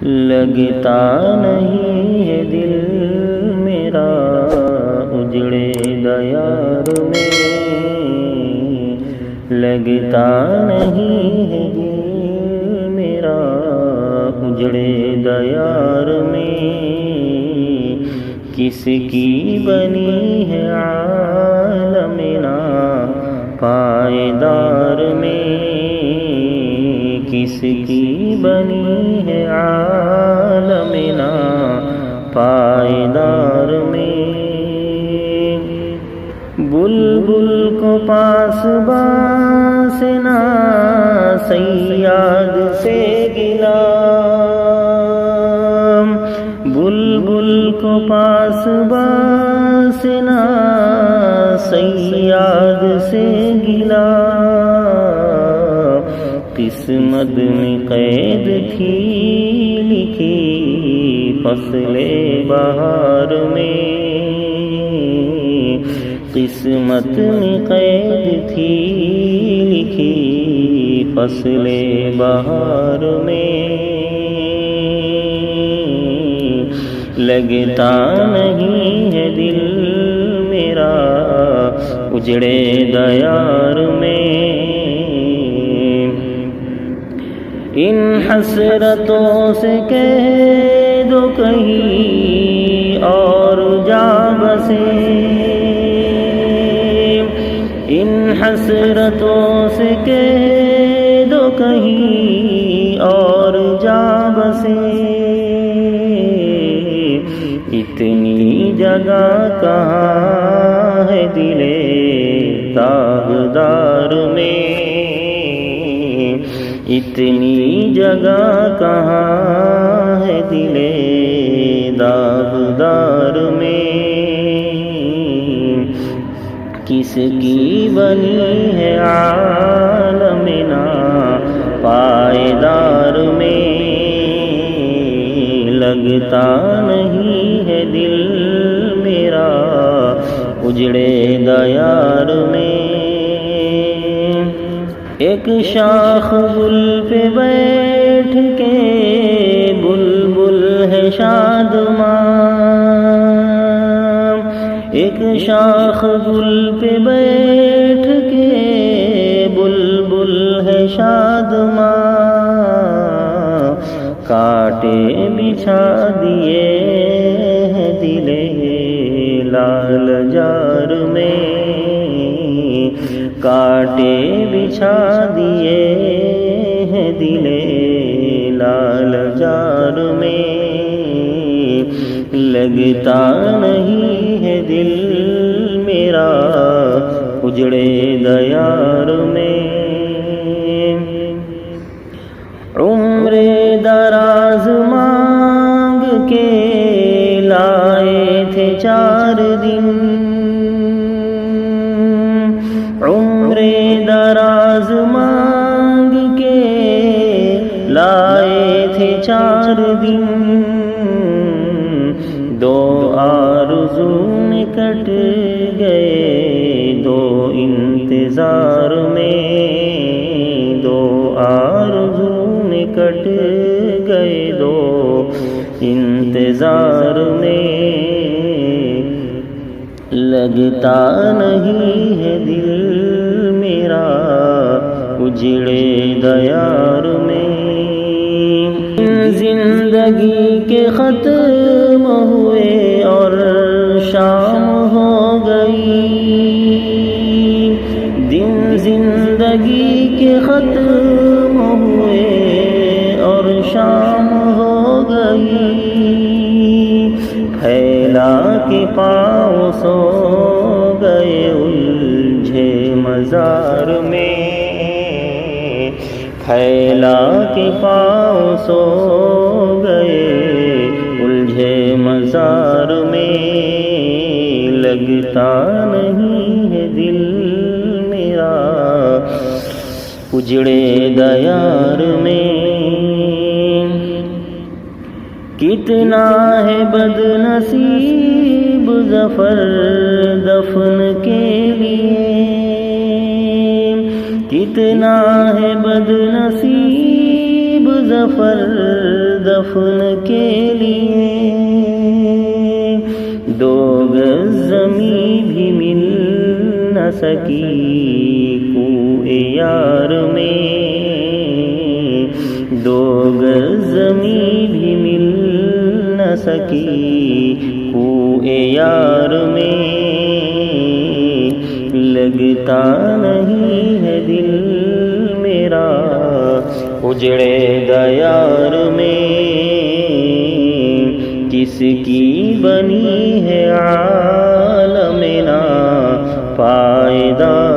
لگتا نہیں ہے دل میرا اجڑے دیار میں، لگتا نہیں ہے دل میرا اجڑے دیار میں، کس کی بنی ہے عالمنا پائیدار میں، کس کی بنی ہے عالمنا پائیدار میں، بلبل کو پاسباں سے نہ صیاد سے گلا، بلبل کو پاسباں سے نہ صیاد سے گلا، قسمت میں قید تھی لکھی فصل بہار میں، قسمت میں قید تھی لکھی فصل بہار میں، لگتا نہیں ہے دل میرا اجڑے دیار میں، ان حسرتوں سے کہہ دو کہیں اور جا بسے، ان حسرتوں سے کہہ دو کہیں اور جا بسے، اتنی جگہ کہاں ہے دل تابدار میں، اتنی جگہ کہاں ہے دل داغدار میں، کس کی بنی ہے عالمنا پائیدار میں، لگتا نہیں ہے دل میرا اجڑے دیار میں، ایک شاخ گل پہ بیٹھ کے بلبل ہے شادماں، ایک شاخ گل پہ بیٹھ کے بلبل ہے شادماں، کانٹے بچھا دیے ہیں دل لال جار میں، کانٹے بچھا دیے ہیں دل لال جار میں، لگتا نہیں ہے دل میرا اجڑے دیار میں، عمر دراز مانگ کے لائے تھے 4 دن، عمر دراز مانگ کے لائے تھے 4 دن، 2 آرزو میں کٹ گئے 2 انتظار میں، 2 آرزو میں کٹ گئے 2 انتظار میں، لگتا نہیں ہے دل میرا اجڑے دیار میں، زندگی کے ختم ہوئے اور شام ہو گئی، دن زندگی کے ختم ہوئے اور شام ہو گئی، پھیلا کے پاؤں سو گئے الجھے مزار میں، پھیلا کے پاؤں سو گئے الجھے مزار میں، لگتا نہیں ہے دل میرا اجڑے دیار میں، کتنا ہے بد نصیب ظفر دفن کے لیے، کتنا ہے بد نصیب ظفر دفن کے لیے، دو گز زمین بھی مل نہ سکی کوئے یار میں، دو گز زمین بھی مل نہ سکی کوئے یار میں، لگتا نہیں ہے دل میرا اجڑے دیار میں، کس کی بنی ہے عالم نا پائیدار